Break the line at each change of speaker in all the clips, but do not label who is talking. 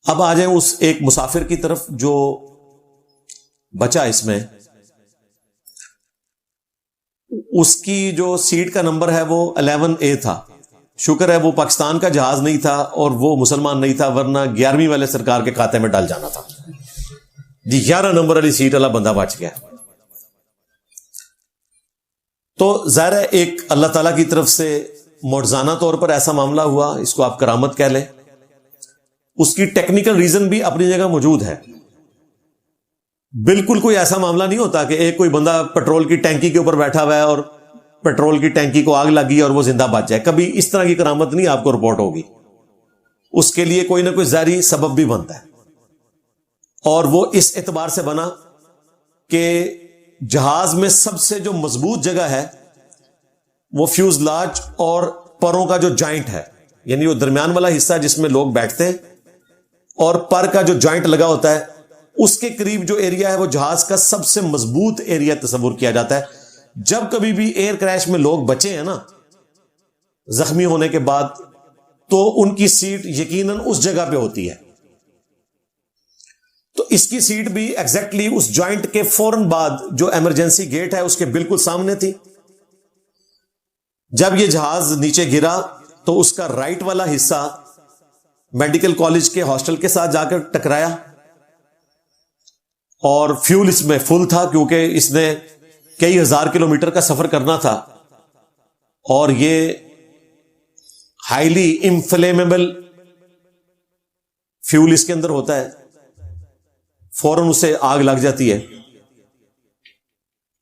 اب آ جائیں اس ایک مسافر کی طرف جو بچا اس میں. اس کی جو سیٹ کا نمبر ہے وہ 11A تھا. شکر ہے وہ پاکستان کا جہاز نہیں تھا اور وہ مسلمان نہیں تھا، ورنہ 11ویں والے سرکار کے کھاتے میں ڈال جانا تھا. جی 11 نمبر والی سیٹ والا بندہ بچ گیا. تو ظاہر ہے ایک اللہ تعالیٰ کی طرف سے معجزانہ طور پر ایسا معاملہ ہوا، اس کو آپ کرامت کہہ لیں. اس کی ٹیکنیکل ریزن بھی اپنی جگہ موجود ہے. بالکل کوئی ایسا معاملہ نہیں ہوتا کہ ایک کوئی بندہ پیٹرول کی ٹینکی کے اوپر بیٹھا ہوا ہے اور پیٹرول کی ٹینکی کو آگ لگی اور وہ زندہ بچ جائے. کبھی اس طرح کی کرامت نہیں آپ کو رپورٹ ہوگی. اس کے لیے کوئی نہ کوئی ظاہری سبب بھی بنتا ہے، اور وہ اس اعتبار سے بنا کہ جہاز میں سب سے جو مضبوط جگہ ہے وہ فیوزلاج اور پروں کا جو جوائنٹ ہے، یعنی وہ درمیان والا حصہ جس میں لوگ بیٹھتے ہیں، اور پر کا جو جوائنٹ لگا ہوتا ہے اس کے قریب جو ایریا ہے وہ جہاز کا سب سے مضبوط ایریا تصور کیا جاتا ہے. جب کبھی بھی ایئر کریش میں لوگ بچے ہیں نا زخمی ہونے کے بعد، تو ان کی سیٹ یقیناً اس جگہ پہ ہوتی ہے. تو اس کی سیٹ بھی ایگزیکٹلی اس جوائنٹ کے فوراً بعد جو ایمرجنسی گیٹ ہے اس کے بالکل سامنے تھی. جب یہ جہاز نیچے گرا تو اس کا رائٹ والا حصہ میڈیکل کالج کے ہاسٹل کے ساتھ جا کر ٹکرایا، اور فیول اس میں فل تھا کیونکہ اس نے کئی ہزار کلومیٹر کا سفر کرنا تھا، اور یہ ہائیلی انفلیمیبل فیول اس کے اندر ہوتا ہے، فوراً اسے آگ لگ جاتی ہے.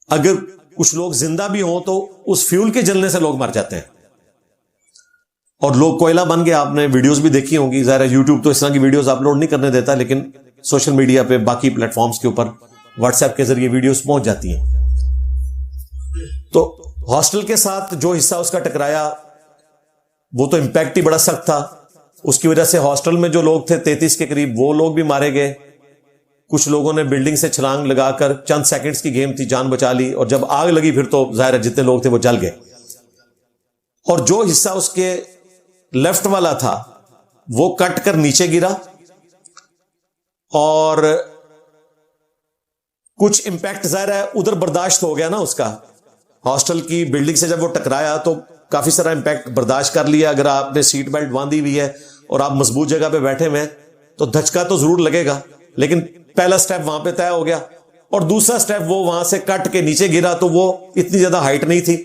اگر کچھ لوگ زندہ بھی ہوں تو اس فیول کے جلنے سے لوگ مر جاتے ہیں، اور لوگ کوئلہ بن کے. آپ نے ویڈیوز بھی دیکھی ہوں گی، ظاہر یوٹیوب تو اس طرح کی ویڈیوز اپلوڈ نہیں کرنے دیتا، لیکن سوشل میڈیا پہ باقی پلیٹ فارمز کے اوپر واٹس ایپ کے ذریعے ویڈیوز پہنچ جاتی ہیں. تو ہاسٹل کے ساتھ جو حصہ اس کا ٹکرایا وہ تو امپیکٹ ہی بڑا سخت تھا. اس کی وجہ سے ہاسٹل میں جو لوگ تھے 33 کے قریب وہ لوگ بھی مارے گئے. کچھ لوگوں نے بلڈنگ سے چھلانگ لگا کر، چند سیکنڈز کی گیم تھی، جان بچا لی، اور جب آگ لگی پھر تو ظاہر ہے جتنے لوگ تھے وہ جل گئے. اور جو حصہ اس کے لیفٹ والا تھا وہ کٹ کر نیچے گرا، اور کچھ امپیکٹ ظاہر ہے ادھر برداشت ہو گیا نا اس کا. ہاسٹل کی بلڈنگ سے جب وہ ٹکرایا تو کافی سارا امپیکٹ برداشت کر لیا. اگر آپ نے سیٹ بیلٹ باندھی ہوئی ہے اور آپ مضبوط جگہ پہ بیٹھے ہوئے تو دھچکا تو ضرور لگے گا، لیکن پہلا سٹیپ وہاں پہ طے ہو گیا. اور دوسرا سٹیپ وہ وہاں سے کٹ کے نیچے گرا تو وہ اتنی زیادہ ہائٹ نہیں تھی.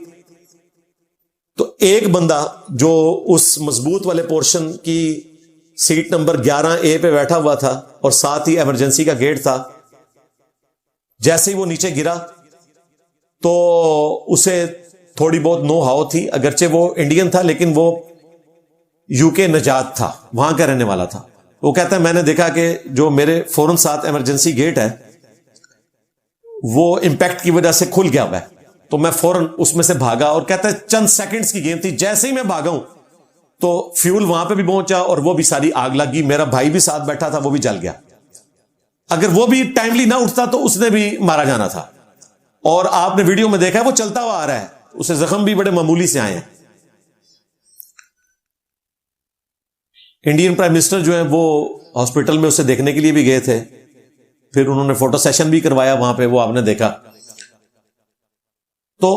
تو ایک بندہ جو اس مضبوط والے پورشن کی سیٹ نمبر 11A پہ بیٹھا ہوا تھا اور ساتھ ہی ایمرجنسی کا گیٹ تھا، جیسے ہی وہ نیچے گرا تو اسے تھوڑی بہت نو ہاؤ تھی. اگرچہ وہ انڈین تھا لیکن وہ UK نجات تھا، وہاں کا رہنے والا تھا. وہ کہتا ہے میں نے دیکھا کہ جو میرے فوراً ساتھ ایمرجنسی گیٹ ہے وہ امپیکٹ کی وجہ سے کھل گیا ہوا ہے، تو میں فوراً اس میں سے بھاگا. اور کہتا ہے چند سیکنڈز کی گیم تھی، جیسے ہی میں بھاگا ہوں تو فیول وہاں پہ بھی پہنچا اور وہ بھی ساری آگ لگ گئی. میرا بھائی بھی ساتھ بیٹھا تھا، وہ بھی جل گیا. اگر وہ بھی ٹائملی نہ اٹھتا تو اس نے بھی مارا جانا تھا. اور آپ نے ویڈیو میں دیکھا ہے وہ چلتا ہوا آ رہا ہے، اسے زخم بھی بڑے معمولی سے آئے ہیں. انڈین پرائم منسٹر جو ہیں وہ ہاسپٹل میں اسے دیکھنے کے لیے بھی گئے تھے، پھر انہوں نے فوٹو سیشن بھی کروایا وہاں پہ، وہ آپ نے دیکھا. تو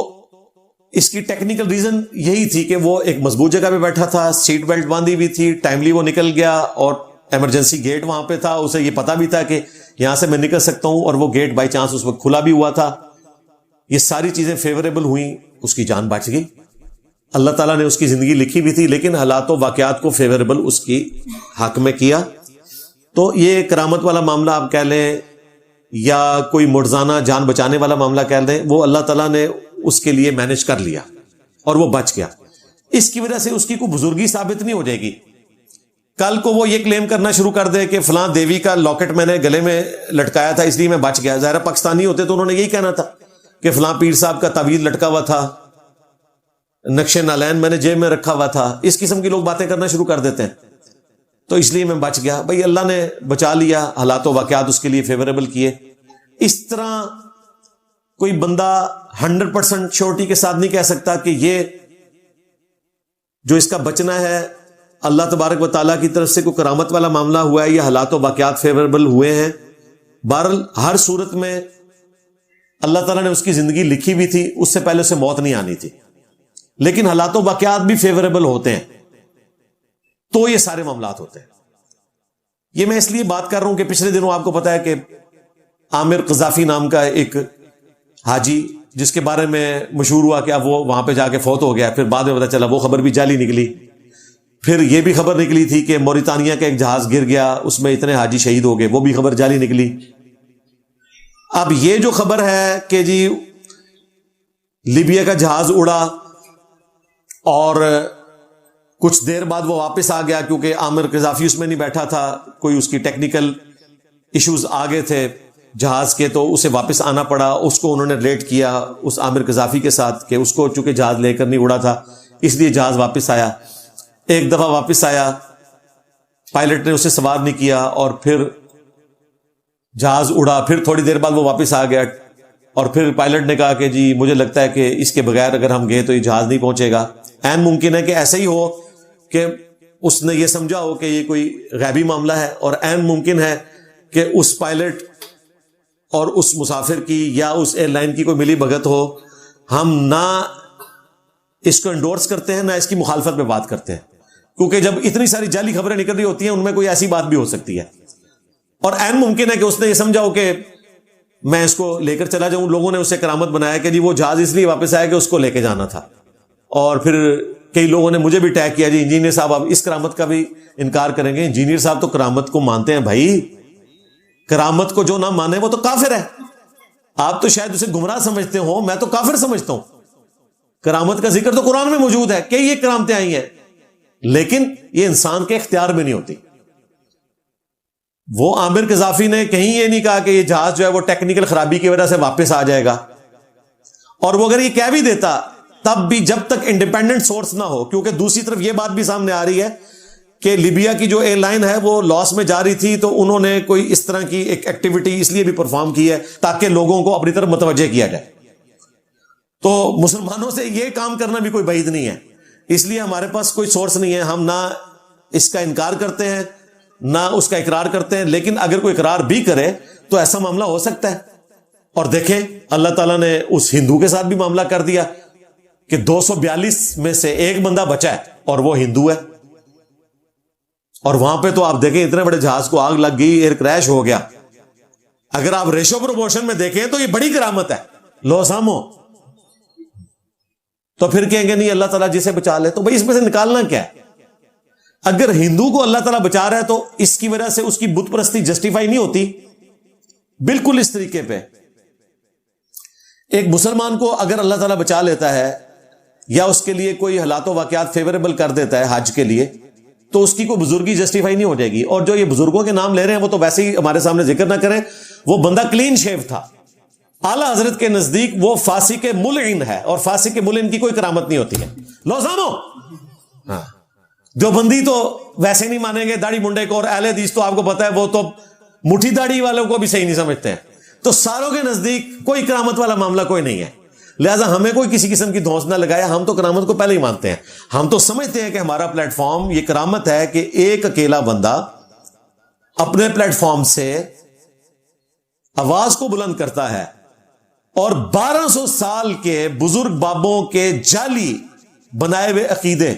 اس کی ٹیکنیکل ریزن یہی تھی کہ وہ ایک مضبوط جگہ پہ بیٹھا تھا، سیٹ بیلٹ باندھی ہوئی تھی، ٹائملی وہ نکل گیا، اور ایمرجنسی گیٹ وہاں پہ تھا. اسے یہ پتا بھی تھا کہ یہاں سے میں نکل سکتا ہوں، اور وہ گیٹ بائی چانس اس وقت کھلا بھی ہوا تھا. یہ ساری چیزیں فیوریبل ہوئیں، اس کی جان بچ گئی. اللہ تعالیٰ نے اس کی زندگی لکھی بھی تھی لیکن حالات و واقعات کو فیوریبل اس کی حق میں کیا. تو یہ کرامت والا معاملہ آپ کہہ لیں یا کوئی معجزانہ جان بچانے والا معاملہ کہہ لیں، وہ اللہ تعالیٰ نے اس کے لیے مینج کر لیا اور وہ بچ گیا. اس کی وجہ سے اس کی کوئی بزرگی ثابت نہیں ہو جائے گی. کل کو وہ یہ کلیم کرنا شروع کر دے کہ فلاں دیوی کا لاکٹ میں نے گلے میں لٹکایا تھا اس لیے میں بچ گیا. ظاہر پاکستانی ہوتے تو انہوں نے یہی کہنا تھا کہ فلاں پیر صاحب کا تعویذ لٹکا ہوا تھا، نقش نالین میں نے جیب میں رکھا ہوا تھا. اس قسم کی لوگ باتیں کرنا شروع کر دیتے ہیں، تو اس لیے میں بچ گیا. بھائی اللہ نے بچا لیا، حالات و واقعات اس کے لیے فیوریبل کیے. اس طرح کوئی بندہ 100% شورٹی کے ساتھ نہیں کہہ سکتا کہ یہ جو اس کا بچنا ہے اللہ تبارک و تعالیٰ کی طرف سے کوئی کرامت والا معاملہ ہوا ہے یا حالات و واقعات فیوریبل ہوئے ہیں. بہرحال ہر صورت میں اللہ تعالیٰ نے اس کی زندگی لکھی بھی تھی, اس سے پہلے اسے موت نہیں آنی تھی, لیکن حالات و واقعات بھی فیوریبل ہوتے ہیں تو یہ سارے معاملات ہوتے ہیں. یہ میں اس لیے بات کر رہا ہوں کہ پچھلے دنوں آپ کو پتا ہے کہ عامر قذافی نام کا ایک حاجی جس کے بارے میں مشہور ہوا کہ اب وہ وہاں پہ جا کے فوت ہو گیا, پھر بعد میں پتا چلا وہ خبر بھی جعلی نکلی. پھر یہ بھی خبر نکلی تھی کہ موریتانیہ کا ایک جہاز گر گیا, اس میں اتنے حاجی شہید ہو گئے, وہ بھی خبر جعلی نکلی. اب یہ جو خبر ہے کہ جی لیبیا کا جہاز اڑا اور کچھ دیر بعد وہ واپس آ گیا کیونکہ عامر قذافی اس میں نہیں بیٹھا تھا, کوئی اس کی ٹیکنیکل ایشوز آ گئے تھے جہاز کے, تو اسے واپس آنا پڑا. اس کو انہوں نے ریلیٹ کیا اس عامر قذافی کے ساتھ کہ اس کو چونکہ جہاز لے کر نہیں اڑا تھا اس لیے جہاز واپس آیا. ایک دفعہ واپس آیا, پائلٹ نے اسے سوار نہیں کیا اور پھر جہاز اڑا. پھر تھوڑی دیر بعد وہ واپس آ گیا اور پھر پائلٹ نے کہا کہ جی مجھے لگتا ہے کہ اس کے بغیر اگر ہم گئے تو یہ جہاز نہیں پہنچے گا. عین ممکن ہے کہ ایسا ہی ہو کہ اس نے یہ سمجھا ہو کہ یہ کوئی غیبی معاملہ ہے, اور عین ممکن ہے کہ اس پائلٹ اور اس مسافر کی یا اس ایئر لائن کی کوئی ملی بھگت ہو. ہم نہ اس کو انڈورس کرتے ہیں نہ اس کی مخالفت میں بات کرتے ہیں, کیونکہ جب اتنی ساری جعلی خبریں نکل رہی ہوتی ہیں ان میں کوئی ایسی بات بھی ہو سکتی ہے. اور عین ممکن ہے کہ اس نے یہ سمجھا ہو کہ میں اس کو لے کر چلا جاؤں. لوگوں نے اسے کرامت بنایا کہ جی وہ جہاز اس لیے واپس آیا کہ اس کو لے کے جانا تھا. اور پھر کئی لوگوں نے مجھے بھی ٹیگ کیا جی انجینئر صاحب آپ اس کرامت کا بھی انکار کریں گے. انجینئر صاحب تو کرامت کو مانتے ہیں بھائی, کرامت کو جو نہ مانے وہ تو کافر ہے. آپ تو شاید اسے گمراہ سمجھتے ہو, میں تو کافر سمجھتا ہوں. کرامت کا ذکر تو قرآن میں موجود ہے کہ یہ کرامتیں آئی ہیں, لیکن یہ انسان کے اختیار میں نہیں ہوتی. وہ عامر قذافی نے کہیں یہ نہیں کہا کہ یہ جہاز جو ہے وہ ٹیکنیکل خرابی کی وجہ سے واپس آ جائے گا. اور وہ اگر یہ کہہ بھی دیتا تب بھی جب تک انڈیپینڈنٹ سورس نہ ہو, کیونکہ دوسری طرف یہ بات بھی سامنے آ رہی ہے کہ لیبیا کی جو ایئر لائن ہے وہ لاس میں جا رہی تھی, تو انہوں نے کوئی اس طرح کی ایک ایکٹیویٹی اس لیے بھی پرفارم کی ہے تاکہ لوگوں کو اپنی طرف متوجہ کیا جائے. تو مسلمانوں سے یہ کام کرنا بھی کوئی بعید نہیں ہے. اس لیے ہمارے پاس کوئی سورس نہیں ہے, ہم نہ اس کا انکار کرتے ہیں نہ اس کا اقرار کرتے ہیں, لیکن اگر کوئی اقرار بھی کرے تو ایسا معاملہ ہو سکتا ہے. اور دیکھیں اللہ تعالیٰ نے اس ہندو کے ساتھ بھی معاملہ کر دیا کہ 242 میں سے ایک بندہ بچا ہے اور وہ ہندو ہے. اور وہاں پہ تو آپ دیکھیں اتنے بڑے جہاز کو آگ لگ گئی, ایئر کریش ہو گیا. اگر آپ ریشو پروپورشن میں دیکھیں تو یہ بڑی کرامت ہے. لو سامو تو پھر کہیں گے نہیں اللہ تعالیٰ جسے بچا لے, تو بھائی اس میں سے نکالنا کیا ہے؟ اگر ہندو کو اللہ تعالیٰ بچا رہا ہے تو اس کی وجہ سے اس کی بت پرستی جسٹیفائی نہیں ہوتی. بالکل اس طریقے پہ ایک مسلمان کو اگر اللہ تعالیٰ بچا لیتا ہے یا اس کے لیے کوئی حالات و واقعات فیوریبل کر دیتا ہے حج کے لیے, تو اس کی کوئی بزرگی جسٹیفائی نہیں ہو جائے گی. اور جو یہ بزرگوں کے نام لے رہے ہیں وہ تو ویسے ہی ہمارے سامنے ذکر نہ کریں. وہ بندہ کلین شیو تھا, اعلیٰ حضرت کے نزدیک وہ فاسق ملعن ہے, اور فاسق ملعن کی کوئی کرامت نہیں ہوتی ہے. لو سامو ہاں, جو بندی تو ویسے نہیں مانیں گے داڑھی منڈے کو, اور اہل حدیث تو آپ کو پتا ہے وہ تو مٹھی داڑھی والوں کو بھی صحیح نہیں سمجھتے ہیں. تو ساروں کے نزدیک کوئی کرامت والا معاملہ کوئی نہیں ہے. لہٰذا ہمیں کوئی کسی قسم کی دھونس نہ لگایا, ہم تو کرامت کو پہلے ہی مانتے ہیں. ہم تو سمجھتے ہیں کہ ہمارا پلیٹ فارم یہ کرامت ہے کہ ایک اکیلا بندہ اپنے پلیٹ فارم سے آواز کو بلند کرتا ہے اور 1200 سال کے بزرگ بابوں کے جعلی بنائے ہوئے عقیدے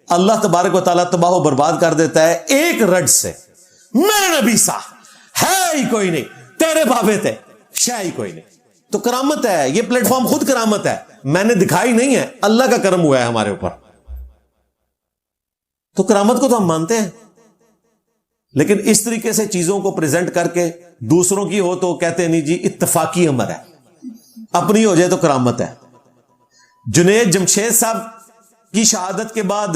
اللہ تبارک و تعالیٰ تباہ و برباد کر دیتا ہے ایک رد سے. میں نبی سا ہے ہی کوئی نہیں, تیرے بابے تھے شے ہی کوئی نہیں. تو کرامت ہے, یہ پلیٹ فارم خود کرامت ہے, میں نے دکھائی نہیں ہے, اللہ کا کرم ہوا ہے ہمارے اوپر. تو کرامت کو تو ہم مانتے ہیں, لیکن اس طریقے سے چیزوں کو پریزنٹ کر کے دوسروں کی ہو تو کہتے نہیں جی اتفاقی امر ہے, اپنی ہو جائے تو کرامت ہے. جنید جمشید صاحب کی شہادت کے بعد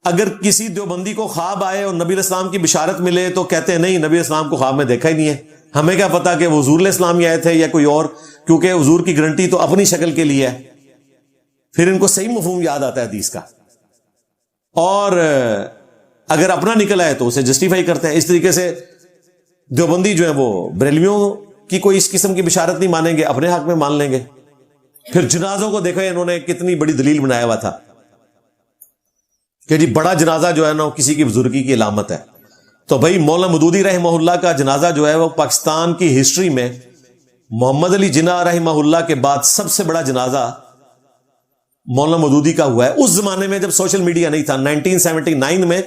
اگر کسی دیوبندی کو خواب آئے اور نبی اسلام کی بشارت ملے تو کہتے ہیں نہیں, نبی اسلام کو خواب میں دیکھا ہی نہیں ہے, ہمیں کیا پتا کہ وہ حضور علیہ السلام ہی آئے تھے یا کوئی اور, کیونکہ حضور کی گارنٹی تو اپنی شکل کے لیے ہے. پھر ان کو صحیح مفہوم یاد آتا ہے حدیث کا, اور اگر اپنا نکل آئے تو اسے جسٹیفائی کرتے ہیں. اس طریقے سے دیوبندی جو ہے وہ بریلویوں کی کوئی اس قسم کی بشارت نہیں مانیں گے, اپنے حق میں مان لیں گے. پھر جنازوں کو دیکھو انہوں نے کتنی بڑی دلیل بنایا ہوا تھا. کہ جی بڑا جنازہ جو ہے نا وہ کسی کی بزرگی کی علامت ہے. تو بھائی مولانا مودودی رحمہ اللہ کا جنازہ جو ہے وہ پاکستان کی ہسٹری میں محمد علی جناح رحمہ اللہ کے بعد سب سے بڑا جنازہ مولانا مودودی کا ہوا ہے. اس زمانے میں جب سوشل میڈیا نہیں تھا, 1979 میں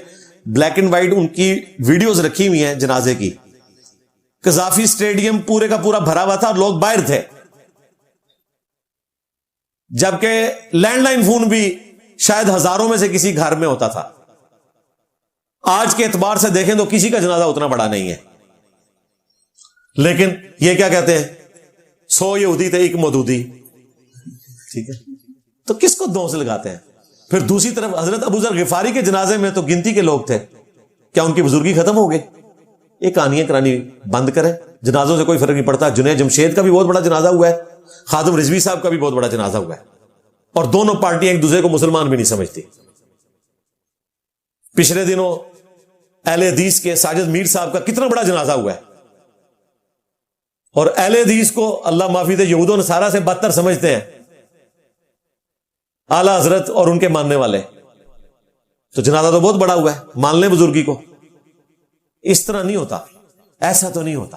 بلیک اینڈ وائٹ ان کی ویڈیوز رکھی ہوئی ہیں جنازے کی. قذافی اسٹیڈیم پورے کا پورا بھرا ہوا تھا اور لوگ باہر تھے, جبکہ لینڈ لائن فون بھی شاید ہزاروں میں سے کسی گھر میں ہوتا تھا. آج کے اعتبار سے دیکھیں تو کسی کا جنازہ اتنا بڑا نہیں ہے. لیکن یہ کیا کہتے ہیں, 100 یہودی تھے 1 مودودی. ٹھیک ہے, تو کس کو دو سے لگاتے ہیں. پھر دوسری طرف حضرت ابو ذر غفاری کے جنازے میں تو گنتی کے لوگ تھے. کیا ان کی بزرگی ختم ہو گئی؟ یہ کہانیاں کرانی بند کریں, جنازوں سے کوئی فرق نہیں پڑتا. جنید جمشید کا بھی بہت بڑا جنازہ ہوا ہے, خادم رضوی صاحب کا بھی بہت بڑا جنازہ ہوا ہے, اور دونوں پارٹیاں ایک دوسرے کو مسلمان بھی نہیں سمجھتی. پچھلے دنوں اہل حدیث کے ساجد میر صاحب کا کتنا بڑا جنازہ ہوا ہے, اور اہل حدیث کو اللہ معافی دے یہود و نصارہ سے بدتر سمجھتے ہیں اعلی حضرت اور ان کے ماننے والے. تو جنازہ تو بہت بڑا ہوا ہے, مان لیں بزرگی کو. اس طرح نہیں ہوتا, ایسا تو نہیں ہوتا.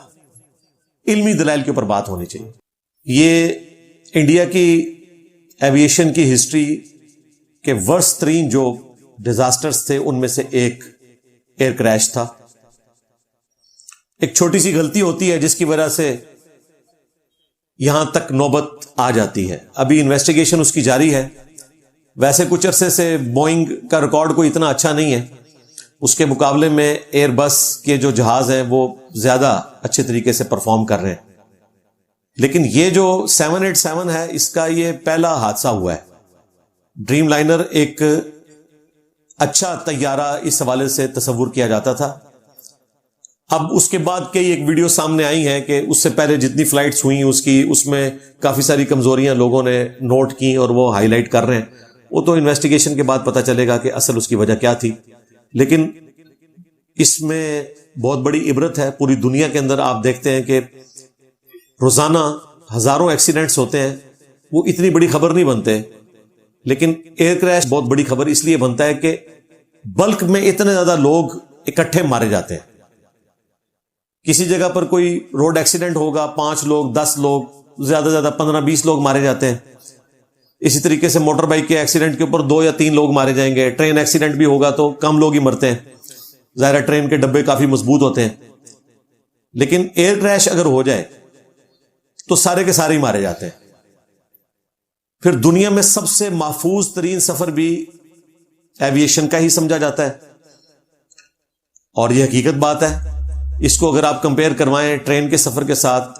علمی دلائل کے اوپر بات ہونی چاہیے. یہ انڈیا کی ایویشن کی ہسٹری کے ورسٹ ترین جو ڈیزاسٹرز تھے ان میں سے ایک ایئر کریش تھا. ایک چھوٹی سی غلطی ہوتی ہے جس کی وجہ سے یہاں تک نوبت آ جاتی ہے. ابھی انویسٹیگیشن اس کی جاری ہے. ویسے کچھ عرصے سے بوئنگ کا ریکارڈ کوئی اتنا اچھا نہیں ہے, اس کے مقابلے میں ایئر بس کے جو جہاز ہیں وہ زیادہ اچھے طریقے سے پرفارم کر رہے ہیں. لیکن یہ جو 787 ہے اس کا یہ پہلا حادثہ ہوا ہے. ڈریم لائنر ایک اچھا طیارہ اس حوالے سے تصور کیا جاتا تھا. اب اس کے بعد کئی ایک ویڈیو سامنے آئی ہیں کہ اس سے پہلے جتنی فلائٹس ہوئیں اس میں کافی ساری کمزوریاں لوگوں نے نوٹ کی اور وہ ہائی لائٹ کر رہے ہیں. وہ تو انویسٹیگیشن کے بعد پتا چلے گا کہ اصل اس کی وجہ کیا تھی. لیکن اس میں بہت بڑی عبرت ہے. پوری دنیا کے اندر آپ دیکھتے ہیں کہ روزانہ ہزاروں ایکسیڈنٹس ہوتے ہیں, وہ اتنی بڑی خبر نہیں بنتے. لیکن ایئر کریش بہت بڑی خبر اس لیے بنتا ہے کہ بلک میں اتنے زیادہ لوگ اکٹھے مارے جاتے ہیں. کسی جگہ پر کوئی روڈ ایکسیڈنٹ ہوگا, 5 لوگ 10 لوگ, زیادہ سے زیادہ 15-20 لوگ مارے جاتے ہیں. اسی طریقے سے موٹر بائک کے ایکسیڈنٹ کے اوپر 2 یا 3 لوگ مارے جائیں گے. ٹرین ایکسیڈنٹ بھی ہوگا تو کم لوگ ہی مرتے ہیں, ظاہر ہے ٹرین کے ڈبے کافی مضبوط ہوتے ہیں. لیکن ایئر کریش اگر ہو جائے تو سارے کے سارے ہی مارے جاتے ہیں. پھر دنیا میں سب سے محفوظ ترین سفر بھی ایویشن کا ہی سمجھا جاتا ہے, اور یہ حقیقت بات ہے. اس کو اگر آپ کمپیئر کروائیں ٹرین کے سفر کے ساتھ,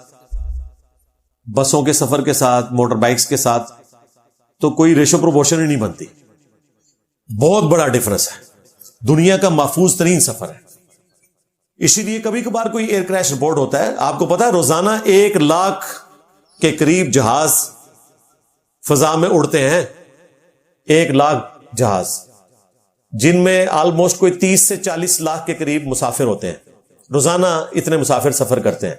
بسوں کے سفر کے ساتھ, موٹر بائکس کے ساتھ, تو کوئی ریشو پروپورشن ہی نہیں بنتی. بہت بڑا ڈفرنس ہے. دنیا کا محفوظ ترین سفر ہے. اسی لیے کبھی کبھار کوئی ایئر کریش رپورٹ ہوتا ہے. آپ کو پتا ہے روزانہ 1 لاکھ کے قریب جہاز فضا میں اڑتے ہیں. 1 لاکھ جہاز, جن میں آلموسٹ کوئی 30 سے 40 لاکھ کے قریب مسافر ہوتے ہیں. روزانہ اتنے مسافر سفر کرتے ہیں.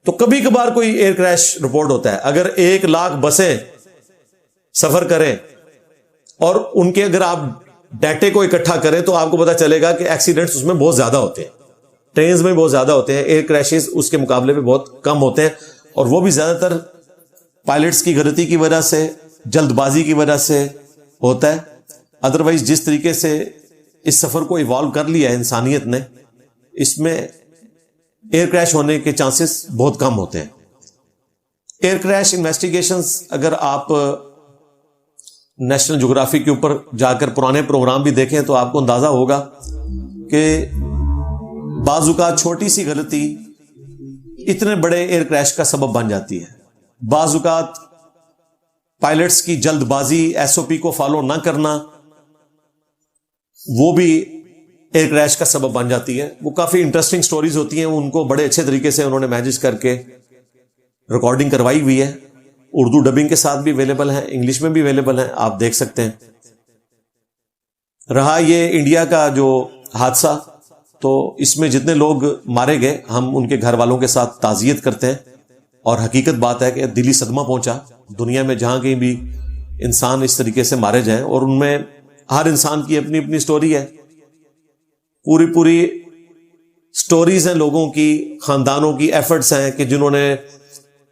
تو کبھی کبھار کوئی ایئر کریش رپورٹ ہوتا ہے. اگر 1 لاکھ بسیں سفر کریں اور ان کے اگر آپ ڈیٹے کو اکٹھا کریں تو آپ کو پتا چلے گا کہ ایکسیڈنٹس اس میں بہت زیادہ ہوتے ہیں, ٹرینز میں بہت زیادہ ہوتے ہیں. ایئر کریشز اس کے مقابلے میں بہت کم ہوتے ہیں, اور وہ بھی زیادہ تر پائلٹس کی غلطی کی وجہ سے, جلد بازی کی وجہ سے ہوتا ہے. ادروائز جس طریقے سے اس سفر کو ایوالو کر لیا ہے انسانیت نے, اس میں ایئر کریش ہونے کے چانسز بہت کم ہوتے ہیں. ایئر کریش انویسٹیگیشنز اگر آپ نیشنل جغرافی کے اوپر جا کر پرانے پروگرام بھی دیکھیں تو آپ کو اندازہ ہوگا کہ بعض اوقات چھوٹی سی غلطی اتنے بڑے ایئر کریش کا سبب بن جاتی ہے. بعض اوقات پائلٹس کی جلد بازی, SOP کو فالو نہ کرنا, وہ بھی ایئر کریش کا سبب بن جاتی ہے. وہ کافی انٹرسٹنگ سٹوریز ہوتی ہیں, ان کو بڑے اچھے طریقے سے انہوں نے مینیج کر کے ریکارڈنگ کروائی ہوئی ہے. اردو ڈبنگ کے ساتھ بھی اویلیبل ہیں, انگلش میں بھی اویلیبل ہیں, آپ دیکھ سکتے ہیں. رہا یہ انڈیا کا جو حادثہ, تو اس میں جتنے لوگ مارے گئے ہم ان کے گھر والوں کے ساتھ تعزیت کرتے ہیں. اور حقیقت بات ہے کہ دلی صدمہ پہنچا. دنیا میں جہاں کہیں بھی انسان اس طریقے سے مارے جائیں, اور ان میں ہر انسان کی اپنی اپنی سٹوری ہے، پوری سٹوریز ہیں لوگوں کی، خاندانوں کی، ایفرٹس ہیں کہ جنہوں نے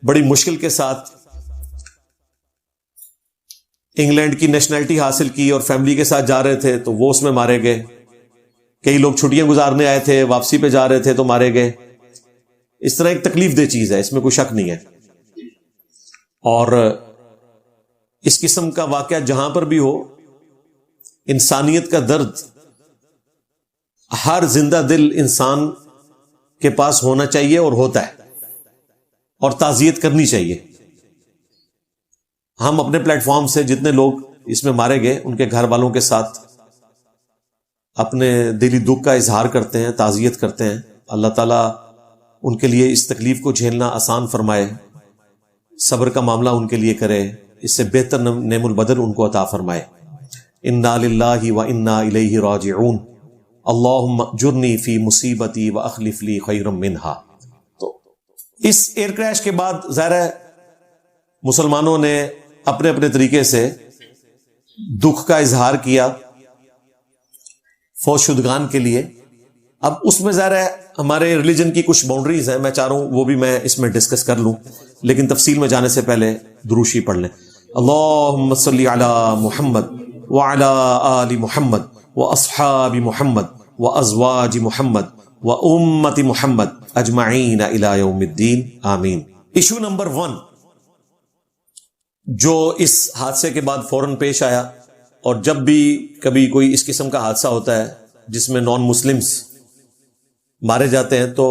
بڑی مشکل کے ساتھ انگلینڈ کی نیشنلٹی حاصل کی اور فیملی کے ساتھ جا رہے تھے تو وہ اس میں مارے گئے، کئی لوگ چھٹیاں گزارنے آئے تھے، واپسی پہ جا رہے تھے تو مارے گئے. اس طرح ایک تکلیف دہ چیز ہے، اس میں کوئی شک نہیں ہے. اور اس قسم کا واقعہ جہاں پر بھی ہو، انسانیت کا درد ہر زندہ دل انسان کے پاس ہونا چاہیے اور ہوتا ہے، اور تعزیت کرنی چاہیے. ہم اپنے پلیٹ فارم سے جتنے لوگ اس میں مارے گئے ان کے گھر والوں کے ساتھ اپنے دلی دکھ کا اظہار کرتے ہیں، تعزیت کرتے ہیں. اللہ تعالیٰ ان کے لیے اس تکلیف کو جھیلنا آسان فرمائے، صبر کا معاملہ ان کے لیے کرے، اس سے بہتر نعم البدل ان کو عطا فرمائے. انا للہ و انا الیہ راجعون، اللہم اجرنی فی مصیبتی واخلف لی خیرا منہا. تو اس ایئر کریش کے بعد ظاہر ہے مسلمانوں نے اپنے اپنے طریقے سے دکھ کا اظہار کیا فوج شدگان کے لیے. اب اس میں ظاہر ہے ہمارے ریلیجن کی کچھ باؤنڈریز ہیں، میں چاہ رہا ہوں وہ بھی میں اس میں ڈسکس کر لوں، لیکن تفصیل میں جانے سے پہلے دروشی پڑھ لیں. اللہم صلی علی محمد وعلی آل محمد واصحاب محمد وازواج محمد وامت محمد اجمعین الی یوم الدین آمین. ایشو نمبر 1 جو اس حادثے کے بعد فوراً پیش آیا، اور جب بھی کبھی کوئی اس قسم کا حادثہ ہوتا ہے جس میں نان مسلمز مارے جاتے ہیں تو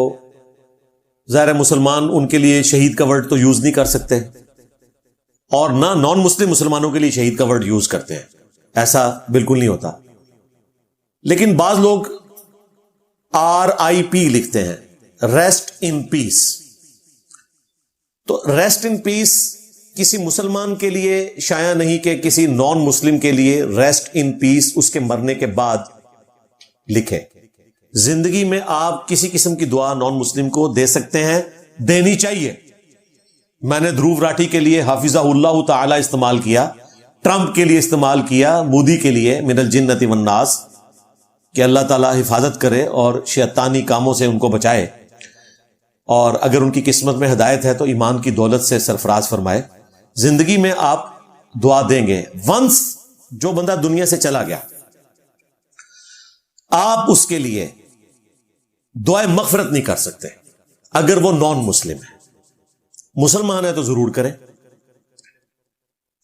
ظاہر ہے مسلمان ان کے لیے شہید کا ورڈ تو یوز نہیں کر سکتے، اور نہ نان مسلم مسلمانوں کے لیے شہید کا ورڈ یوز کرتے ہیں، ایسا بالکل نہیں ہوتا. لیکن بعض لوگ RIP لکھتے ہیں، ریسٹ ان پیس. تو ریسٹ ان پیس کسی مسلمان کے لیے شایع نہیں کہ کسی نان مسلم کے لیے ریسٹ ان پیس اس کے مرنے کے بعد لکھے. زندگی میں آپ کسی قسم کی دعا نان مسلم کو دے سکتے ہیں، دینی چاہیے. میں نے دھروو راٹھی کے لیے حافظہ اللہ تعالی استعمال کیا، ٹرمپ کے لیے استعمال کیا، مودی کے لیے من الجنۃ والناس، کہ اللہ تعالیٰ حفاظت کرے اور شیطانی کاموں سے ان کو بچائے، اور اگر ان کی قسمت میں ہدایت ہے تو ایمان کی دولت سے سرفراز فرمائے. زندگی میں آپ دعا دیں گے. ونس جو بندہ دنیا سے چلا گیا آپ اس کے لیے دعائے مغفرت نہیں کر سکتے اگر وہ نان مسلم ہے. مسلمان ہے تو ضرور کریں.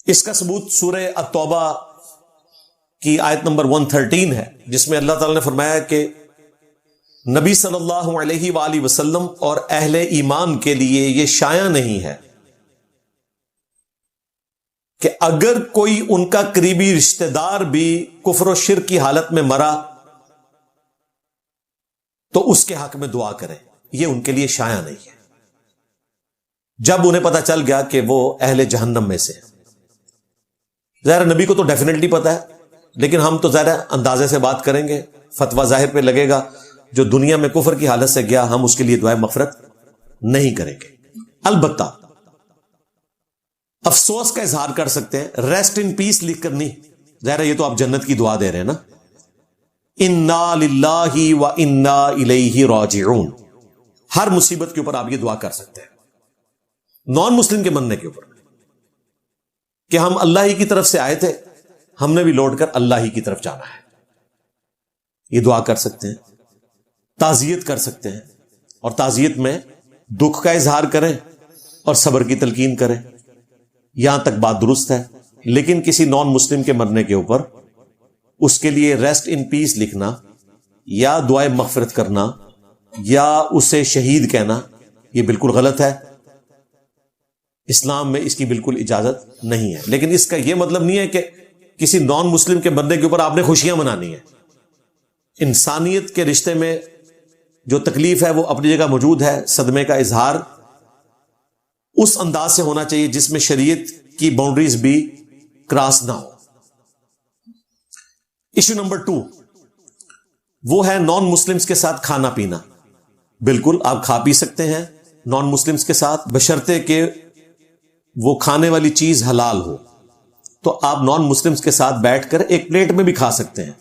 اس کا ثبوت سورہ التوبہ کی آیت نمبر 113 ہے، جس میں اللہ تعالی نے فرمایا کہ نبی صلی اللہ علیہ وآلہ وسلم اور اہل ایمان کے لیے یہ شایع نہیں ہے کہ اگر کوئی ان کا قریبی رشتہ دار بھی کفر و شرک کی حالت میں مرا تو اس کے حق میں دعا کریں. یہ ان کے لیے شایع نہیں ہے جب انہیں پتا چل گیا کہ وہ اہل جہنم میں سے. ظاہر نبی کو تو ڈیفینیٹلی پتا ہے، لیکن ہم تو ظاہر اندازے سے بات کریں گے، فتویٰ ظاہر پہ لگے گا. جو دنیا میں کفر کی حالت سے گیا ہم اس کے لیے دعائے مغفرت نہیں کریں گے. البتہ افسوس کا اظہار کر سکتے ہیں، ریسٹ ان پیس لکھ کر نہیں. ظاہر ہے یہ تو آپ جنت کی دعا دے رہے ہیں نا. انا للہ و انا الیہ راجعون، ہر مصیبت کے اوپر آپ یہ دعا کر سکتے ہیں. نان مسلم کے مننے کے اوپر کہ ہم اللہ ہی کی طرف سے آئے تھے، ہم نے بھی لوٹ کر اللہ ہی کی طرف جانا ہے، یہ دعا کر سکتے ہیں. تعزیت کر سکتے ہیں، اور تعزیت میں دکھ کا اظہار کریں اور صبر کی تلقین کریں. یہاں تک بات درست ہے. لیکن کسی نان مسلم کے مرنے کے اوپر اس کے لیے ریسٹ ان پیس لکھنا یا دعائے مغفرت کرنا یا اسے شہید کہنا یہ بالکل غلط ہے. اسلام میں اس کی بالکل اجازت نہیں ہے. لیکن اس کا یہ مطلب نہیں ہے کہ کسی نان مسلم کے مرنے کے اوپر آپ نے خوشیاں منانی ہیں. انسانیت کے رشتے میں جو تکلیف ہے وہ اپنی جگہ موجود ہے. صدمے کا اظہار اس انداز سے ہونا چاہیے جس میں شریعت کی باؤنڈریز بھی کراس نہ ہو. ایشو نمبر 2 وہ ہے نان مسلمز کے ساتھ کھانا پینا. بالکل آپ کھا پی سکتے ہیں نان مسلمز کے ساتھ، بشرطے کہ وہ کھانے والی چیز حلال ہو. تو آپ نان مسلمز کے ساتھ بیٹھ کر ایک پلیٹ میں بھی کھا سکتے ہیں.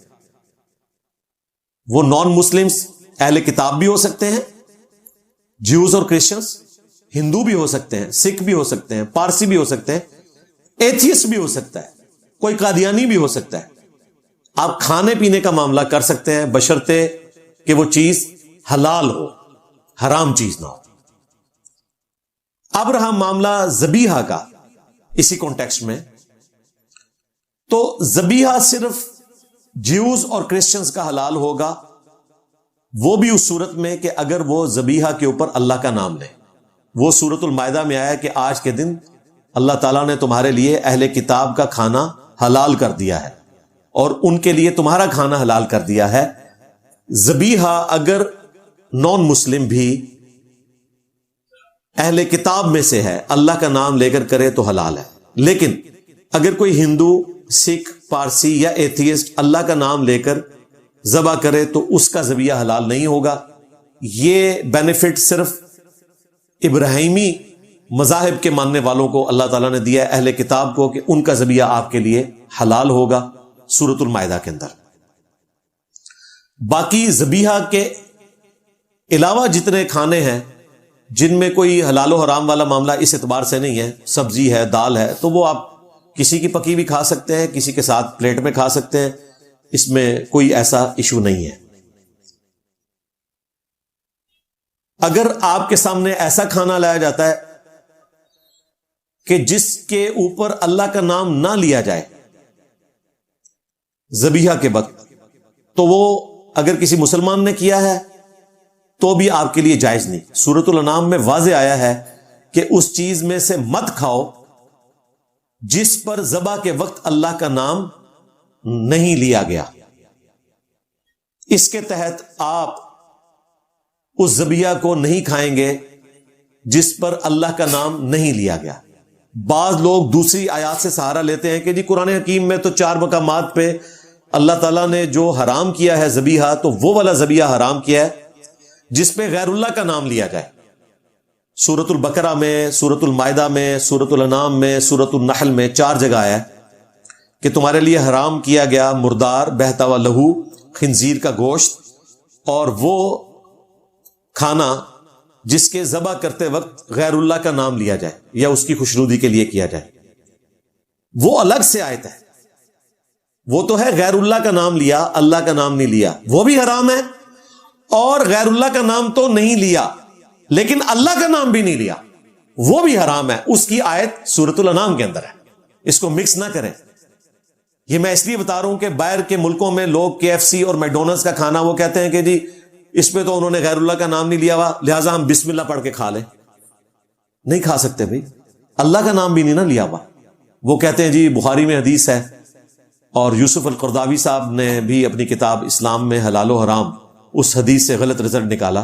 وہ نان مسلمز اہل کتاب بھی ہو سکتے ہیں, جیوز اور کرسچنز, ہندو بھی ہو سکتے ہیں, سکھ بھی ہو سکتے ہیں, پارسی بھی ہو سکتے ہیں, ایتھیسٹ بھی ہو سکتا ہے, کوئی قادیانی بھی ہو سکتا ہے. آپ کھانے پینے کا معاملہ کر سکتے ہیں بشرطے کہ وہ چیز حلال ہو, حرام چیز نہ ہو. اب رہا معاملہ ذبیحہ کا اسی کانٹیکسٹ میں, تو ذبیحہ صرف جیوز اور کرسچنز کا حلال ہوگا, وہ بھی اس صورت میں کہ اگر وہ ذبیحہ کے اوپر اللہ کا نام لے. وہ سورۃ المائدہ میں آیا کہ آج کے دن اللہ تعالیٰ نے تمہارے لیے اہل کتاب کا کھانا حلال کر دیا ہے اور ان کے لیے تمہارا کھانا حلال کر دیا ہے. ذبیحہ اگر نان مسلم بھی اہل کتاب میں سے ہے, اللہ کا نام لے کر کرے تو حلال ہے. لیکن اگر کوئی ہندو, سکھ, پارسی یا ایتھیسٹ اللہ کا نام لے کر ذبح کرے تو اس کا ذبیحہ حلال نہیں ہوگا. یہ بینیفٹ صرف ابراہیمی مذاہب کے ماننے والوں کو اللہ تعالیٰ نے دیا ہے, اہل کتاب کو, کہ ان کا ذبیحہ آپ کے لیے حلال ہوگا سورۃ المائدہ کے اندر. باقی ذبیحہ کے علاوہ جتنے کھانے ہیں جن میں کوئی حلال و حرام والا معاملہ اس اعتبار سے نہیں ہے, سبزی ہے, دال ہے, تو وہ آپ کسی کی پکی بھی کھا سکتے ہیں, کسی کے ساتھ پلیٹ میں کھا سکتے ہیں, اس میں کوئی ایسا ایشو نہیں ہے. اگر آپ کے سامنے ایسا کھانا لایا جاتا ہے کہ جس کے اوپر اللہ کا نام نہ لیا جائے ذبیحہ کے وقت, تو وہ اگر کسی مسلمان نے کیا ہے تو بھی آپ کے لیے جائز نہیں. سورۃ الانعام میں واضح آیا ہے کہ اس چیز میں سے مت کھاؤ جس پر ذبح کے وقت اللہ کا نام نہیں لیا گیا. اس کے تحت آپ اس ذبیحہ کو نہیں کھائیں گے جس پر اللہ کا نام نہیں لیا گیا. بعض لوگ دوسری آیات سے سہارا لیتے ہیں کہ جی قرآن حکیم میں تو 4 مقامات پہ اللہ تعالیٰ نے جو حرام کیا ہے ذبیحہ, تو وہ والا ذبیحہ حرام کیا ہے جس پہ غیر اللہ کا نام لیا جائے. سورۃ البقرہ میں, سورۃ المائدہ میں, سورۃ الانعام میں, سورۃ النحل میں 4 جگہ آیا ہے کہ تمہارے لیے حرام کیا گیا مردار, بہتا ہوا لہو, خنزیر کا گوشت, اور وہ کھانا جس کے ذبح کرتے وقت غیر اللہ کا نام لیا جائے یا اس کی خوشنودی کے لیے کیا جائے. وہ الگ سے آیت ہے, وہ تو ہے غیر اللہ کا نام لیا, اللہ کا نام نہیں لیا, وہ بھی حرام ہے. اور غیر اللہ کا نام تو نہیں لیا لیکن اللہ کا نام بھی نہیں لیا, وہ بھی حرام ہے. اس کی آیت سورۃ الانعام کے اندر ہے, اس کو مکس نہ کریں. یہ میں اس لیے بتا رہا ہوں کہ باہر کے ملکوں میں لوگ KFC اور میکڈونلڈز کا کھانا وہ کہتے ہیں کہ جی اس پہ تو انہوں نے غیر اللہ کا نام نہیں لیا ہوا, لہٰذا ہم بسم اللہ پڑھ کے کھا لیں. نہیں کھا سکتے بھائی, اللہ کا نام بھی نہیں نا لیا ہوا. وہ کہتے ہیں جی بخاری میں حدیث ہے, اور یوسف القرداوی صاحب نے بھی اپنی کتاب اسلام میں حلال و حرام اس حدیث سے غلط رزلٹ نکالا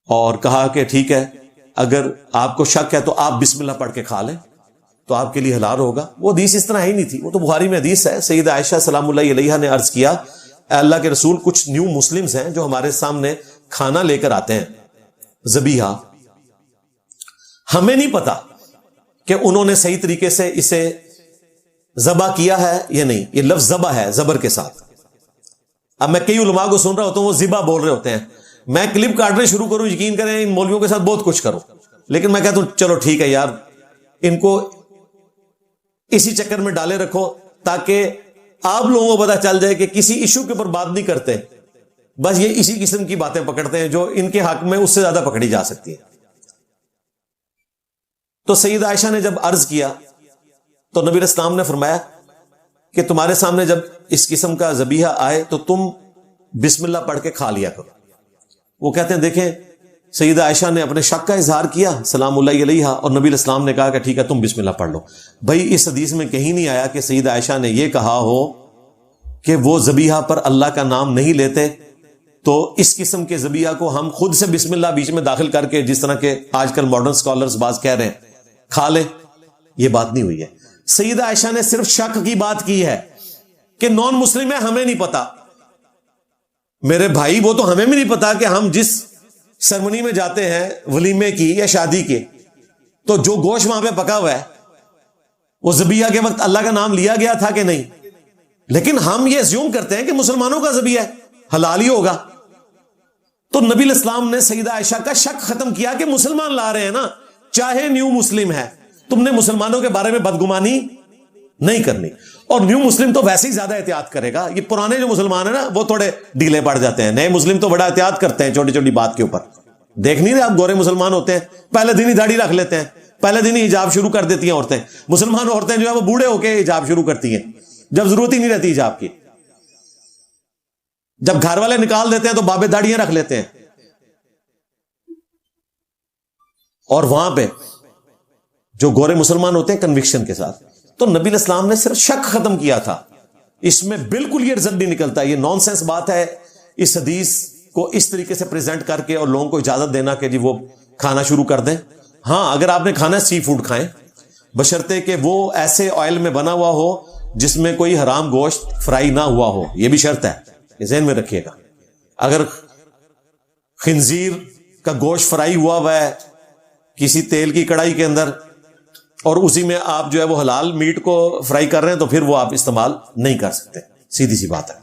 اور کہا کہ ٹھیک ہے اگر آپ کو شک ہے تو آپ بسم اللہ پڑھ کے کھا لیں تو آپ کے لیے حلال ہوگا. وہ حدیث اس طرح ہی نہیں تھی, وہ تو بخاری میں حدیث ہے. سیدہ عائشہ سلام اللہ علیہا نے عرض کیا, اے اللہ کے رسول, کچھ نیو مسلمز ہیں جو ہمارے سامنے کھانا لے کر آتے ہیں ذبیحہ, ہمیں نہیں پتا کہ انہوں نے صحیح طریقے سے اسے ذبح کیا ہے یا نہیں. یہ لفظ ذبح ہے زبر کے ساتھ. اب میں کئی علماء کو سن رہا ہوتا ہوں وہ ذبح بول رہے ہوتے ہیں, میں کلپ کاٹنے شروع کروں, یقین کریں ان مولویوں کے ساتھ بہت کچھ کروں, لیکن میں کہتا ہوں چلو ٹھیک ہے یار, ان کو اسی چکر میں ڈالے رکھو تاکہ آپ لوگوں کو پتا چل جائے کہ کسی ایشو کے اوپر بات نہیں کرتے, بس یہ اسی قسم کی باتیں پکڑتے ہیں جو ان کے حق میں اس سے زیادہ پکڑی جا سکتی ہے. تو سیدہ عائشہ نے جب عرض کیا تو نبی اسلام نے فرمایا کہ تمہارے سامنے جب اس قسم کا ذبیحہ آئے تو تم بسم اللہ پڑھ کے کھا لیا کرو. وہ کہتے ہیں دیکھیں سیدہ عائشہ نے اپنے شک کا اظہار کیا سلام اللہ علیہا, اور نبی اسلام نے کہا کہ ٹھیک ہے تم بسم اللہ پڑھ لو. بھائی اس حدیث میں کہیں نہیں آیا کہ سیدہ عائشہ نے یہ کہا ہو کہ وہ ذبیحہ پر اللہ کا نام نہیں لیتے, تو اس قسم کے ذبیحہ کو ہم خود سے بسم اللہ بیچ میں داخل کر کے, جس طرح کے آج کل ماڈرن سکالرز بعض کہہ رہے ہیں, کھا لیں. یہ بات نہیں ہوئی ہے. سیدہ عائشہ نے صرف شک کی بات کی ہے کہ نان مسلم ہے, ہمیں نہیں پتا. میرے بھائی وہ تو ہمیں بھی نہیں پتا کہ ہم جس سرمنی میں جاتے ہیں ولیمے کی یا شادی کے, تو جو گوشت وہاں پہ پکا ہوا ہے وہ ذبیحہ کے وقت اللہ کا نام لیا گیا تھا کہ نہیں؟ لیکن ہم یہ اسیوم کرتے ہیں کہ مسلمانوں کا ذبیحہ ہے، حلال ہی ہوگا. تو نبی علیہ السلام نے سیدہ عائشہ کا شک ختم کیا کہ مسلمان لا رہے ہیں نا، چاہے نیو مسلم ہے، تم نے مسلمانوں کے بارے میں بدگمانی نہیں کرنی. اور نیو مسلم تو ویسے ہی زیادہ احتیاط کرے گا. یہ پرانے جو مسلمان ہیں نا وہ تھوڑے ڈھیلے پڑ جاتے ہیں، نئے مسلم تو بڑا احتیاط کرتے ہیں چھوٹی چھوٹی بات کے اوپر. دیکھ نہیں رہے آپ، گورے مسلمان ہوتے ہیں پہلے دن ہی داڑھی رکھ لیتے ہیں، پہلے دن ہی حجاب شروع کر دیتی ہیں عورتیں. مسلمان عورتیں جو ہے وہ بوڑھے ہو کے حجاب شروع کرتی ہیں جب ضرورت ہی نہیں رہتی حجاب کی. جب گھر والے نکال دیتے ہیں تو بابے داڑیاں رکھ لیتے ہیں. اور وہاں پہ جو گورے مسلمان ہوتے ہیں کنوکشن کے ساتھ. تو نبی علیہ السلام نے صرف شک ختم کیا تھا. اس میں بالکل یہ رزلٹ نہیں نکلتا. یہ نان سینس بات ہے اس حدیث کو اس طریقے سے پریزنٹ کر کے اور لوگوں کو اجازت دینا کہ جی وہ کھانا شروع کر دیں. ہاں اگر آپ نے کھانا ہے سی فوڈ کھائیں، بشرطے کہ وہ ایسے آئل میں بنا ہوا ہو جس میں کوئی حرام گوشت فرائی نہ ہوا ہو. یہ بھی شرط ہے، یہ ذہن میں رکھیے گا. اگر خنزیر کا گوشت فرائی ہوا ہے کسی تیل کی کڑائی کے اندر اور اسی میں آپ جو ہے وہ حلال میٹ کو فرائی کر رہے ہیں تو پھر وہ آپ استعمال نہیں کر سکتے. سیدھی سی بات ہے.